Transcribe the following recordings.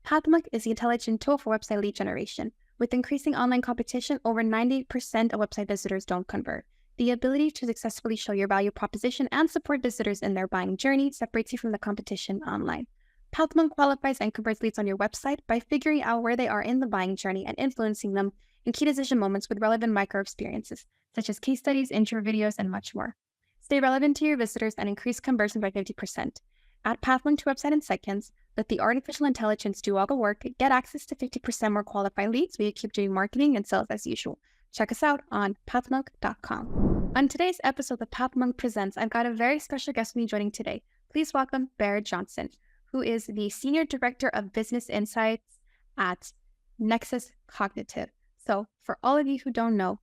PathMonk is the intelligent tool for website lead generation. With increasing online competition, over 90% of website visitors don't convert. The ability to successfully show your value proposition and support visitors in their buying journey separates you from the competition online. PathMonk qualifies and converts leads on your website by figuring out where they are in the buying journey and influencing them in key decision moments with relevant micro experiences, such as case studies, intro videos, and much more. Stay relevant to your visitors and increase conversion by 50%. Add PathMonk to website in seconds. Let the artificial intelligence do all the work. Get access to 50% more qualified leads while you keep doing marketing and sales as usual. Check us out on PathMonk.com. On today's episode of PathMonk Presents, I've got a very special guest with me joining today. Please welcome Barrett Johnson, who is the Senior Director of Business Insights at Nexus Cognitive. So for all of you who don't know,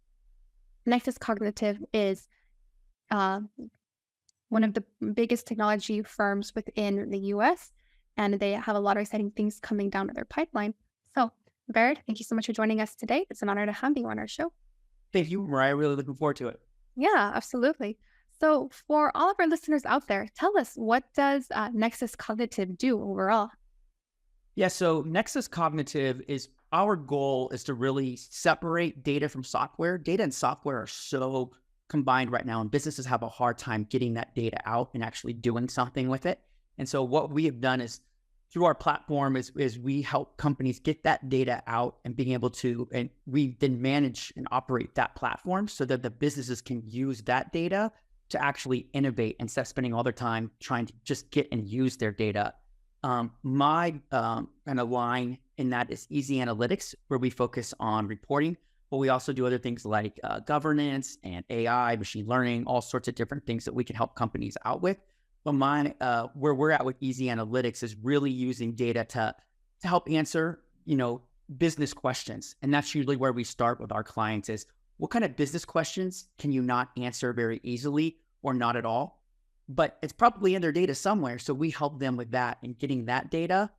Nexus Cognitive is one of the biggest technology firms within the US, and they have a lot of exciting things coming down their pipeline. So, Barrett, thank you so much for joining us today. It's an honor to have you on our show. Thank you, Mariah. Really looking forward to it. Yeah, absolutely. So, for all of our listeners out there, tell us, what does Nexus Cognitive do overall? Yeah, so Nexus Cognitive our goal is to really separate data from software. Data and software are so combined right now, and businesses have a hard time getting that data out and actually doing something with it. And so what we have done is, through our platform, is we help companies get that data out and being able to, and we then manage and operate that platform so that the businesses can use that data to actually innovate instead of spending all their time trying to just get and use their data. My kind of line in that is easy analytics, where we focus on reporting, but we also do other things like governance and AI, machine learning, all sorts of different things that we can help companies out with. But where we're at with easy analytics is really using data to help answer, business questions. And that's usually where we start with our clients is, what kind of business questions can you not answer very easily or not at all? But it's probably in their data somewhere. So we help them with that and getting that data,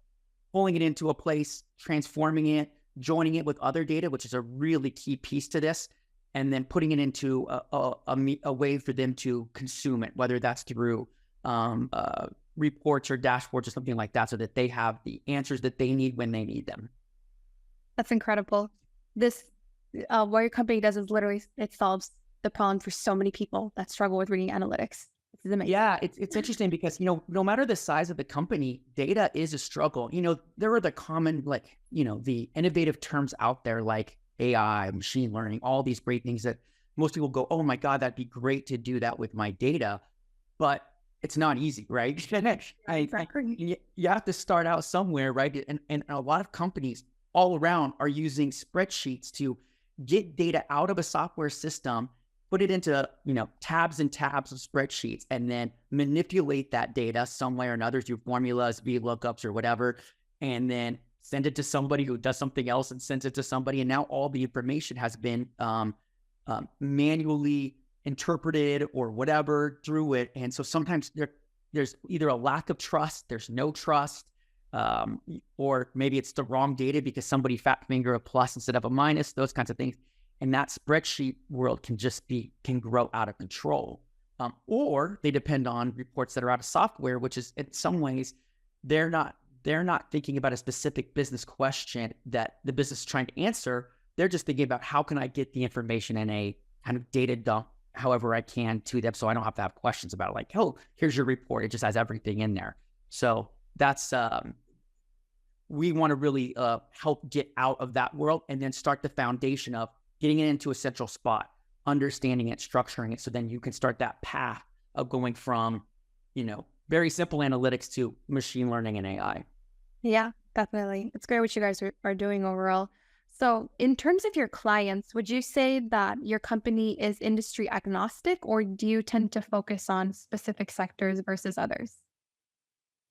pulling it into a place, transforming it, joining it with other data, which is a really key piece to this, and then putting it into a way for them to consume it, whether that's through reports or dashboards or something like that, so that they have the answers that they need when they need them. That's incredible. This, what your company does is literally, it solves the problem for so many people that struggle with reading analytics. This is amazing. Yeah, it's interesting because, no matter the size of the company, data is a struggle. There are the common, the innovative terms out there like AI, machine learning, all these great things that most people go, oh my God, that'd be great to do that with my data. But it's not easy, right? You have to start out somewhere, right? And a lot of companies all around are using spreadsheets to get data out of a software system, put it into, tabs and tabs of spreadsheets, and then manipulate that data some way or another through formulas, VLOOKUPs or whatever, and then send it to somebody who does something else and sends it to somebody. And now all the information has been manually interpreted or whatever through it. And so sometimes there's either a lack of trust, there's no trust, or maybe it's the wrong data because somebody fat finger a plus instead of a minus, those kinds of things. And that spreadsheet world can grow out of control. Or they depend on reports that are out of software, which is in some ways, they're not thinking about a specific business question that the business is trying to answer. They're just thinking about, how can I get the information in a kind of data dump however I can to them, so I don't have to have questions about it, like, oh, here's your report. It just has everything in there. So that's, we want to really help get out of that world and then start the foundation of getting it into a central spot, understanding it, structuring it, so then you can start that path of going from, very simple analytics to machine learning and AI. Yeah, definitely. It's great what you guys are doing overall. So in terms of your clients, would you say that your company is industry agnostic, or do you tend to focus on specific sectors versus others?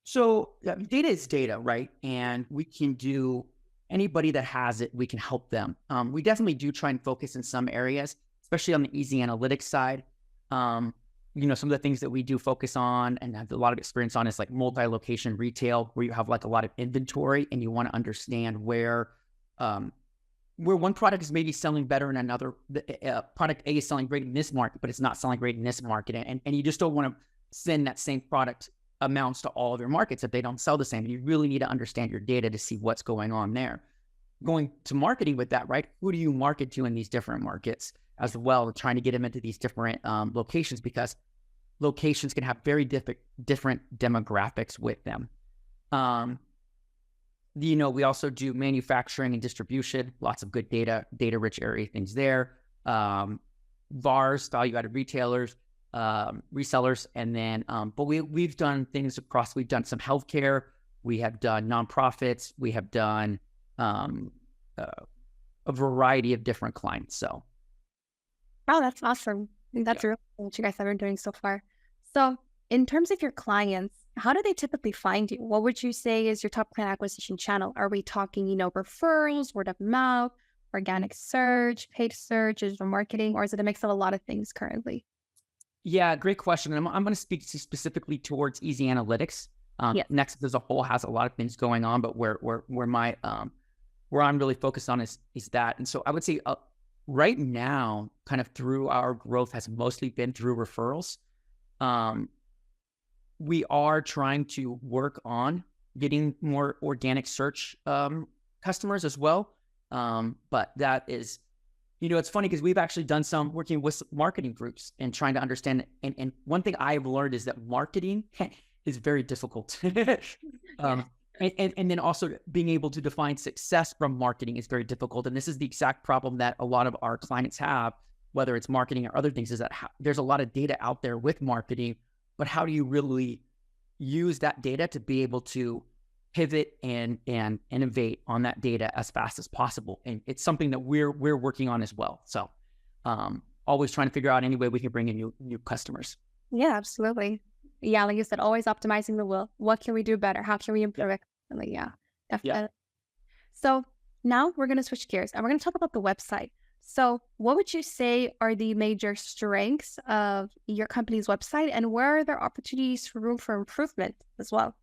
So data is data, right? And we can do, anybody that has it, we can help them. We definitely do try and focus in some areas, especially on the easy analytics side. Some of the things that we do focus on and have a lot of experience on is like multi-location retail, where you have like a lot of inventory and you want to understand where one product is maybe selling better in another. Product A is selling great in this market, but it's not selling great in this market. And you just don't want to send that same product amounts to all of your markets if they don't sell the same. You really need to understand your data to see what's going on there. Going to marketing with that, right? Who do you market to in these different markets as well? Trying to get them into these different locations, because locations can have very different demographics with them. We also do manufacturing and distribution, lots of good data-rich area things there. VARs, value-added retailers, resellers, and then, but we've done things across. We've done some healthcare, we have done nonprofits, we have done a variety of different clients. So, wow, that's awesome. I think that's really cool what you guys have been doing so far. So, in terms of your clients, how do they typically find you? What would you say is your top client acquisition channel? Are we talking, referrals, word of mouth, organic search, paid search, digital marketing, or is it a mix of a lot of things currently? Yeah, great question. And I'm going to speak specifically towards easy analytics. Yes. Nexus as a whole has a lot of things going on, but where I'm really focused on is that. And so I would say right now, kind of through our growth has mostly been through referrals. We are trying to work on getting more organic search customers as well. But that is, it's funny because we've actually done some working with marketing groups and trying to understand. And one thing I've learned is that marketing is very difficult. And then also being able to define success from marketing is very difficult. And this is the exact problem that a lot of our clients have, whether it's marketing or other things, is that there's a lot of data out there with marketing, but how do you really use that data to be able to pivot and innovate on that data as fast as possible? And it's something that we're working on as well. So always trying to figure out any way we can bring in new customers. Yeah, absolutely. Yeah, like you said, always optimizing the wheel. What can we do better? How can we improve it? Yeah, definitely. Yeah. So now we're going to switch gears and we're going to talk about the website. So what would you say are the major strengths of your company's website, and where are there opportunities for room for improvement as well?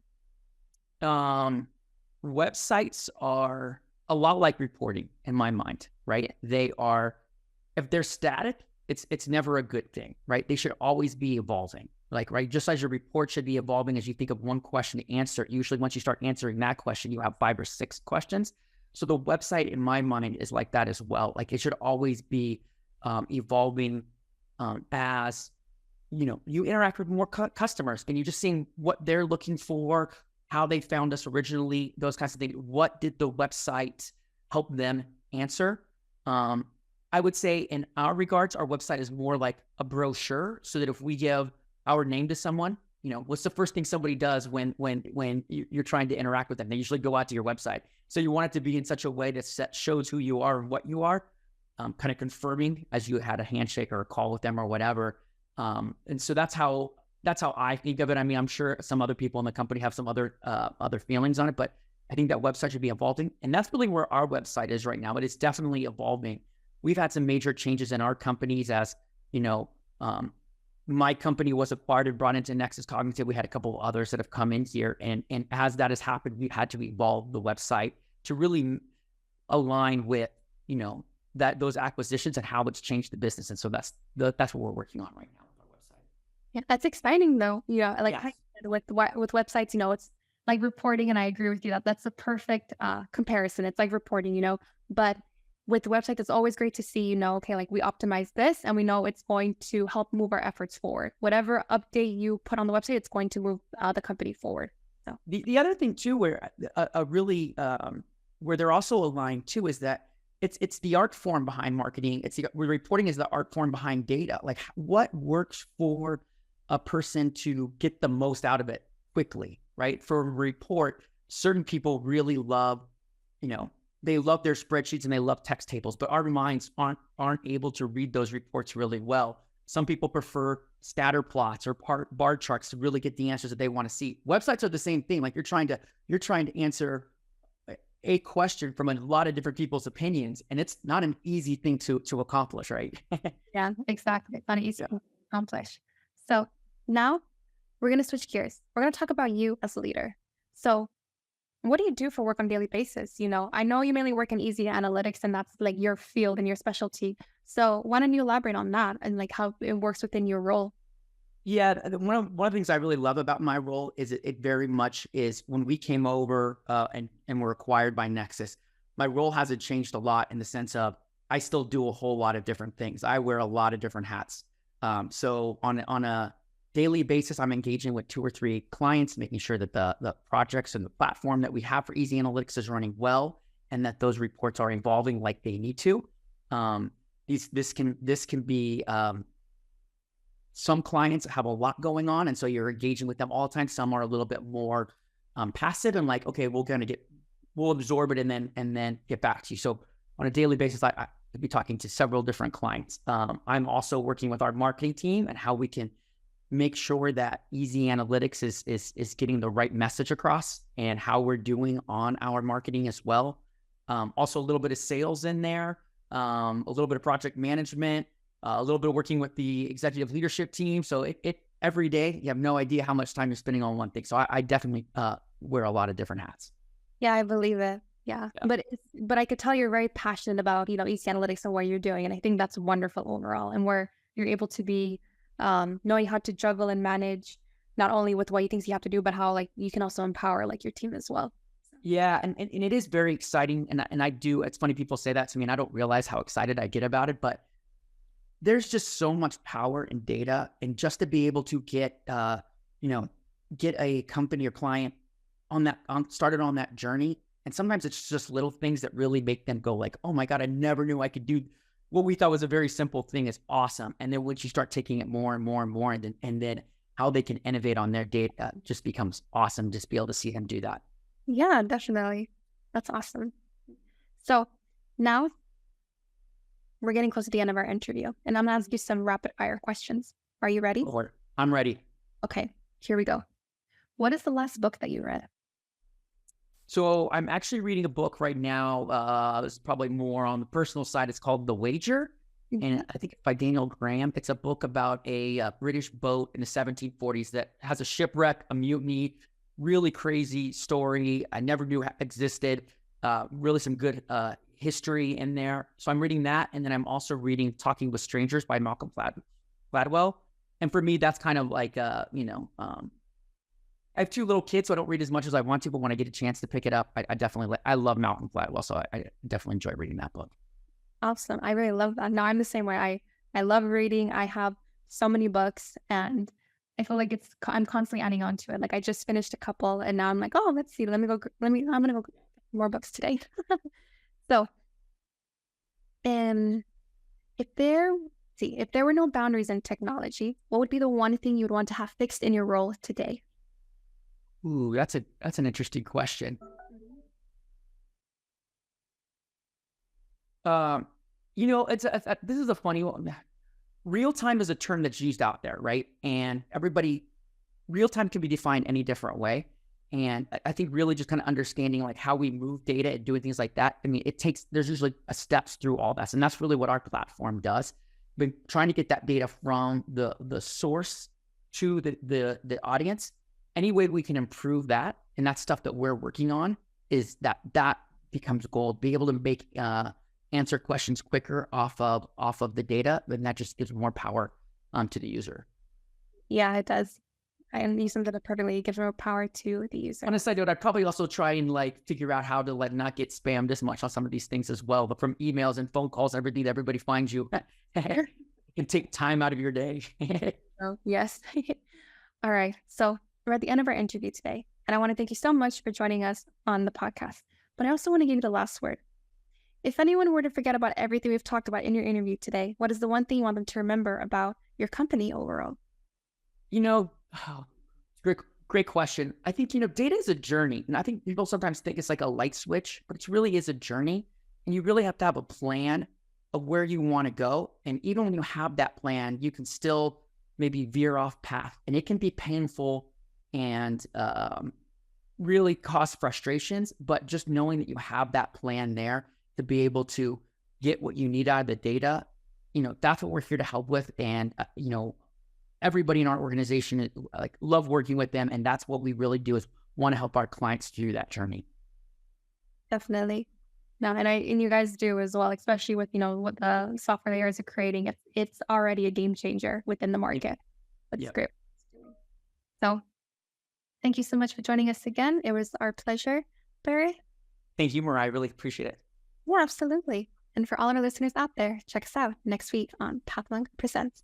Websites are a lot like reporting in my mind, right? They are, if they're static, it's never a good thing, right? They should always be evolving. Right, just as your report should be evolving as you think of one question to answer. Usually once you start answering that question, you have 5 or 6 questions. So the website in my mind is like that as well. Like it should always be evolving as, you interact with more customers and you're just seeing what they're looking for, how they found us originally, those kinds of things. What did the website help them answer? I would say in our regards, our website is more like a brochure, so that if we give our name to someone, what's the first thing somebody does when you're trying to interact with them? They usually go out to your website. So you want it to be in such a way that shows who you are and what you are, kind of confirming as you had a handshake or a call with them or whatever. And so that's how I think of it. I mean, I'm sure some other people in the company have some other feelings on it, but I think that website should be evolving. And that's really where our website is right now. But it's definitely evolving. We've had some major changes in our companies as, my company was acquired and brought into Nexus Cognitive. We had a couple of others that have come in here. And as that has happened, we've had to evolve the website to really align with, those acquisitions and how it's changed the business. And so that's what we're working on right now with our website. Yeah, that's exciting though. Like Yes. I said, with websites, it's like reporting, and I agree with you that that's a perfect comparison. It's like reporting, but with the website, it's always great to see, okay, like we optimize this and we know it's going to help move our efforts forward. Whatever update you put on the website, it's going to move the company forward. So the other thing too, where where they're also aligned too, is that it's the art form behind marketing. Reporting is the art form behind data. Like what works for a person to get the most out of it quickly, right? For a report, certain people really love, they love their spreadsheets and they love text tables, but our minds aren't able to read those reports really well. Some people prefer scatter plots or bar charts to really get the answers that they want to see. Websites are the same thing. Like you're trying to answer a question from a lot of different people's opinions, and it's not an easy thing to accomplish, right? yeah, exactly. It's not easy to accomplish. So now we're going to switch gears. We're going to talk about you as a leader. So what do you do for work on a daily basis? I know you mainly work in easy analytics, and that's like your field and your specialty. So why don't you elaborate on that and like how it works within your role? Yeah, one of the things I really love about my role is it very much is when we came over and were acquired by Nexus, my role hasn't changed a lot in the sense of I still do a whole lot of different things. I wear a lot of different hats. So on a daily basis, I'm engaging with 2 or 3 clients, making sure that the projects and the platform that we have for Easy Analytics is running well, and that those reports are evolving like they need to. This can be some clients have a lot going on, and so you're engaging with them all the time. Some are a little bit more passive and like, okay, we'll absorb it and then get back to you. So on a daily basis, I could be talking to several different clients. I'm also working with our marketing team and how we can make sure that Easy Analytics is getting the right message across and how we're doing on our marketing as well. Also a little bit of sales in there, a little bit of project management, a little bit of working with the executive leadership team. So it every day, you have no idea how much time you're spending on one thing. So I definitely wear a lot of different hats. Yeah, I believe it. Yeah. But I could tell you're very passionate about, Easy Analytics and what you're doing. And I think that's wonderful overall. And where you're able to be knowing how to juggle and manage not only with what you think you have to do, but how like you can also empower like your team as well. Yeah, and it is very exciting. And I do, it's funny people say that to me, and I don't realize how excited I get about it, but there's just so much power in data, and just to be able to get a company or client started on that journey. And sometimes it's just little things that really make them go like, oh my God, I never knew I could do what we thought was a very simple thing is awesome. And then once you start taking it more and more and more, and then how they can innovate on their data just becomes awesome. Just be able to see them do that. Yeah, definitely. That's awesome. So now we're getting close to the end of our interview, and I'm going to ask you some rapid fire questions. Are you ready? I'm ready. Okay, here we go. What is the last book that you read? So I'm actually reading a book right now. It's probably more on the personal side. It's called The Wager. And I think it's by Daniel Graham. It's a book about a British boat in the 1740s that has a shipwreck, a mutiny, really crazy story I never knew existed. Really some good history in there. So I'm reading that. And then I'm also reading Talking with Strangers by Malcolm Gladwell. And for me, that's kind of like, I have 2 little kids, so I don't read as much as I want to, but when I get a chance to pick it up, I love Malcolm Gladwell. So I definitely enjoy reading that book. Awesome. I really love that. No, I'm the same way. I love reading. I have so many books, and I feel like I'm constantly adding on to it. Like I just finished a couple, and now I'm like, oh, let's see. I'm going to go get more books today. So, if there were no boundaries in technology, what would be the one thing you'd want to have fixed in your role today? Ooh, that's an interesting question. This is a funny one. Real time is a term that's used out there, right? And real time can be defined any different way. And I think really just kind of understanding like how we move data and doing things like that. I mean, there's usually steps through all that. And that's really what our platform does. But trying to get that data from the source to the audience, any way we can improve that, and that's stuff that we're working on, is that becomes gold. Be able to answer questions quicker off of the data, then that just gives more power to the user. Yeah, it does. And you summed it up perfectly. It gives more power to the user. On a side note, I'd probably also try and like figure out how to like not get spammed as much on some of these things as well. But from emails and phone calls, everything that everybody finds you, it can take time out of your day. Oh, yes. All right. So we're at the end of our interview today, and I want to thank you so much for joining us on the podcast. But I also want to give you the last word. If anyone were to forget about everything we've talked about in your interview today, what is the one thing you want them to remember about your company overall? Great question. I think, data is a journey. And I think people sometimes think it's like a light switch, but it really is a journey. And you really have to have a plan of where you want to go. And even when you have that plan, you can still maybe veer off path. And it can be painful and really cause frustrations. But just knowing that you have that plan there to be able to get what you need out of the data, that's what we're here to help with. And, everybody in our organization love working with them. And that's what we really do, is want to help our clients through that journey. Definitely. No, and you guys do as well, especially with, what the software layers are creating. It's already a game changer within the market. what's Yep. great. So thank you so much for joining us again. It was our pleasure, Barrett. Thank you, Mariah. I really appreciate it. Yeah, absolutely. And for all our listeners out there, check us out next week on PathMonk Presents.